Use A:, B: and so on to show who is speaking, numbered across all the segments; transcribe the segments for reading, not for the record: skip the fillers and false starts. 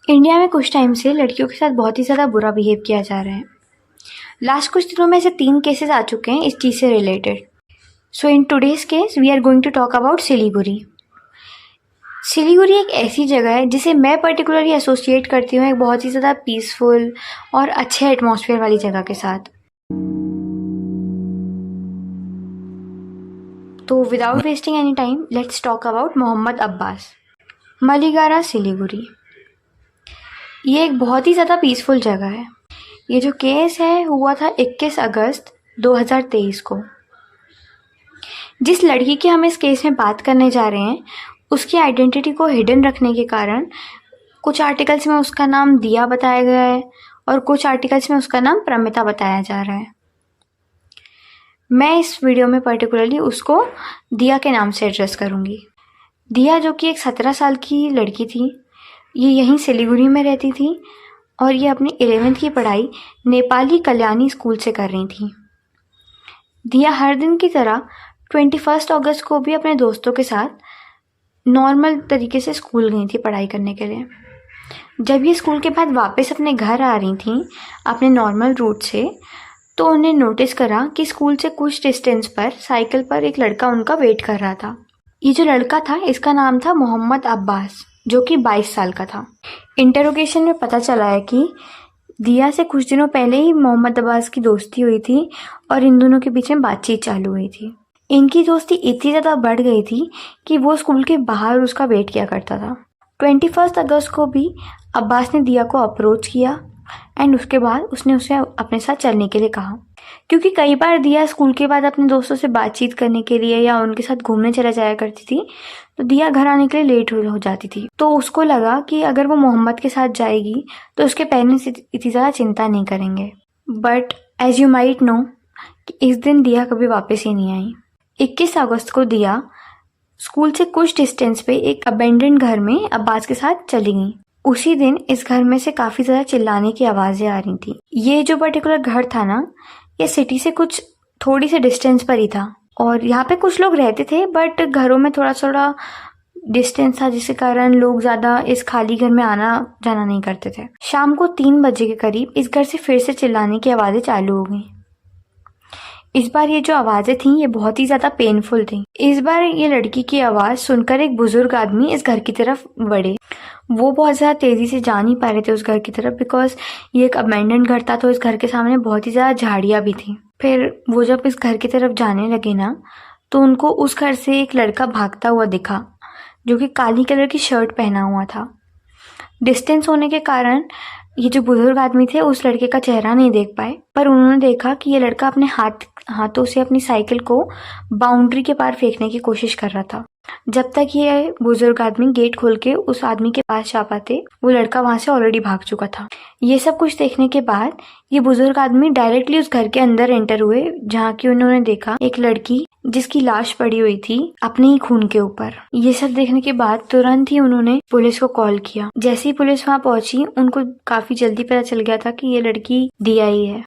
A: India में कुछ time से लड़कियों के साथ बहुत ही ज़्यादा बुरा बिहेव किया जा रहा है। लास्ट कुछ दिनों में ऐसे 3 केसेस आ चुके हैं इस चीज़ से related. So in today's case we are going to talk about Siliguri. Siliguri एक ऐसी जगह है जिसे मैं पर्टिकुलरली एसोसिएट करती हूँ एक बहुत ही ज़्यादा पीसफुल और अच्छे एटमॉस्फेयर वाली जगह के साथ। तो without wasting any time let's talk about Mohammad Abbas. मलीगारा सिलीगुड़ी ये एक बहुत ही ज़्यादा पीसफुल जगह है। ये जो केस है हुआ था 21 अगस्त 2023 को। जिस लड़की की हम इस केस में बात करने जा रहे हैं उसकी आइडेंटिटी को हिडन रखने के कारण कुछ आर्टिकल्स में उसका नाम दिया बताया गया है और कुछ आर्टिकल्स में उसका नाम प्रमिता बताया जा रहा है। मैं इस वीडियो में पर्टिकुलरली उसको दिया के नाम से एड्रेस करूँगी। दिया जो कि एक 17 साल की लड़की थी, ये यहीं सिलीगुड़ी में रहती थी और ये अपनी 11वीं की पढ़ाई नेपाली कल्याणी स्कूल से कर रही थी। दिया हर दिन की तरह 21 अगस्त को भी अपने दोस्तों के साथ नॉर्मल तरीके से स्कूल गई थी पढ़ाई करने के लिए। जब ये स्कूल के बाद वापस अपने घर आ रही थी अपने नॉर्मल रूट से, तो उन्हें नोटिस करा कि स्कूल से कुछ डिस्टेंस पर साइकिल पर एक लड़का उनका वेट कर रहा था। ये जो लड़का था इसका नाम था मोहम्मद अब्बास, जो कि 22 साल का था। इंटरोगेशन में पता चला है कि दिया से कुछ दिनों पहले ही मोहम्मद अब्बास की दोस्ती हुई थी और इन दोनों के बीच में बातचीत चालू हुई थी। इनकी दोस्ती इतनी ज़्यादा बढ़ गई थी कि वो स्कूल के बाहर उसका वेट किया करता था। 21 अगस्त को भी अब्बास ने दिया को अप्रोच किया एंड उसके बाद उसने उसे अपने साथ चलने के लिए कहा, क्योंकि कई बार दिया स्कूल के बाद अपने दोस्तों से बातचीत करने के लिए या उनके साथ घूमने चला जाया करती थी, तो दिया घर आने के लिए लेट हो जाती थी। तो उसको लगा कि अगर वो मोहम्मद के साथ जाएगी तो उसके पेरेंट्स इतनी ज़्यादा चिंता नहीं करेंगे। But as you might know कि इस दिन दिया कभी वापस ही नहीं आई। 21 अगस्त को दिया स्कूल से कुछ डिस्टेंस पे एक अबेंडेंड घर में अब्बास के साथ चली गई। उसी दिन इस घर में से काफ़ी ज़्यादा चिल्लाने की आवाज़ें आ रही थी। ये जो पर्टिकुलर घर था ना, ये सिटी से कुछ थोड़ी सी डिस्टेंस पर ही था और यहाँ पे कुछ लोग रहते थे, बट घरों में थोड़ा थोड़ा डिस्टेंस था जिसके कारण लोग ज़्यादा इस खाली घर में आना जाना नहीं करते थे। शाम को 3 बजे के करीब इस घर से फिर से चिल्लाने की आवाज़ें चालू हो गई। इस बार ये जो आवाज़ें थीं ये बहुत ही ज़्यादा पेनफुल थी। इस बार ये लड़की की आवाज़ सुनकर एक बुजुर्ग आदमी इस घर की तरफ बढ़े। वो बहुत ज़्यादा तेज़ी से जा नहीं पा रहे थे उस घर की तरफ, बिकॉज ये एक अबैंडन घर था, तो इस घर के सामने बहुत ही ज़्यादा झाड़ियाँ भी थी। फिर वो जब इस घर की तरफ जाने लगे ना, तो उनको उस घर से एक लड़का भागता हुआ दिखा जो कि काली कलर की शर्ट पहना हुआ था। डिस्टेंस होने के कारण ये जो बुजुर्ग आदमी थे उस लड़के का चेहरा नहीं देख पाए, पर उन्होंने देखा कि ये लड़का अपने हाथों से अपनी साइकिल को बाउंड्री के पार फेंकने की कोशिश कर रहा था। जब तक ये बुजुर्ग आदमी गेट खोल के उस आदमी के पास जा पाते, वो लड़का वहां से ऑलरेडी भाग चुका था। ये सब कुछ देखने के बाद ये बुजुर्ग आदमी डायरेक्टली उस घर के अंदर एंटर हुए, जहाँ की उन्होंने देखा एक लड़की जिसकी लाश पड़ी हुई थी अपने ही खून के ऊपर। ये सब देखने के बाद तुरंत ही उन्होंने पुलिस को कॉल किया। जैसे ही पुलिस वहां पहुंची, उनको काफी जल्दी पता चल गया था कि ये लड़की दिया ही है।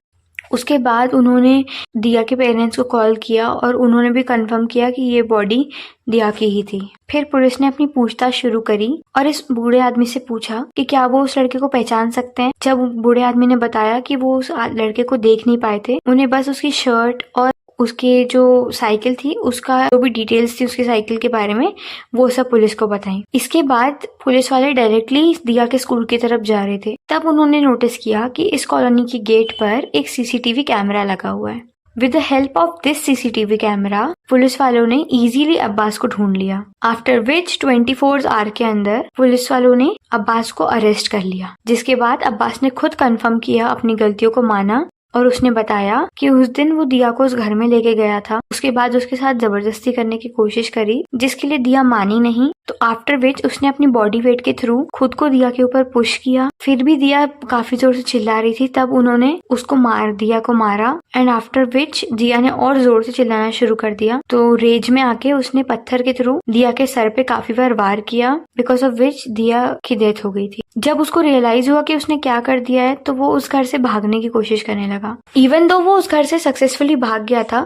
A: उसके बाद उन्होंने दिया के पेरेंट्स को कॉल किया और उन्होंने भी कंफर्म किया कि ये बॉडी दिया की ही थी। फिर पुलिस ने अपनी पूछताछ शुरू करी और इस बूढ़े आदमी से पूछा कि क्या वो उस लड़के को पहचान सकते हैं। जब बूढ़े आदमी ने बताया कि वो उस लड़के को देख नहीं पाए थे, उन्हें बस उसकी शर्ट और उसके जो साइकिल थी उसका जो भी डिटेल्स थी उसकी साइकिल के बारे में, वो सब पुलिस को बताई। इसके बाद पुलिस वाले डायरेक्टली दिया के स्कूल की तरफ जा रहे थे। तब उन्होंने नोटिस किया कि इस कॉलोनी की गेट पर एक सीसीटीवी कैमरा लगा हुआ है। With the help of this CCTV camera police वालों ने इजीली अब्बास को ढूंढ लिया। आफ्टर विच 24 आवर के अंदर पुलिस वालों ने अब्बास को अरेस्ट कर लिया, जिसके बाद अब्बास ने खुद कंफर्म किया, अपनी गलतियों को माना और उसने बताया कि उस दिन वो दिया को उस घर में लेके गया था। उसके बाद उसके साथ जबरदस्ती करने की कोशिश करी, जिसके लिए दिया मानी नहीं। तो आफ्टर विच उसने अपनी बॉडी वेट के थ्रू खुद को दिया के ऊपर पुश किया। फिर भी दिया काफी जोर से चिल्ला रही थी, तब उन्होंने उसको दिया को मारा एंड आफ्टर विच दिया ने और जोर से चिल्लाना शुरू कर दिया। तो रेज में आके उसने पत्थर के थ्रू दिया के सर पे काफी बार वार किया, बिकॉज ऑफ विच दिया की डेथ हो गई थी। जब उसको रियलाइज हुआ कि उसने क्या कर दिया है तो वो उस घर से भागने की कोशिश करने लगा। इवन दो वो उस घर से सक्सेसफुली भाग गया था,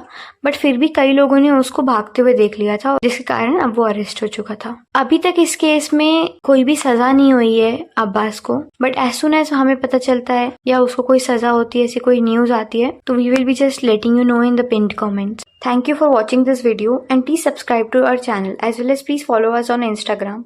A: बट फिर भी कई लोगों ने उसको भागते हुए देख लिया था, जिसके कारण अब वो अरेस्ट हो चुका था। अभी तक इस केस में कोई भी सजा नहीं हुई है अब्बास को, बट एज सुन एज हमें पता चलता है या उसको कोई सजा होती है, ऐसी कोई न्यूज आती है, तो we will be just letting you know in the pinned comments. Thank you for watching this video and please subscribe to our channel as well as please follow us on Instagram.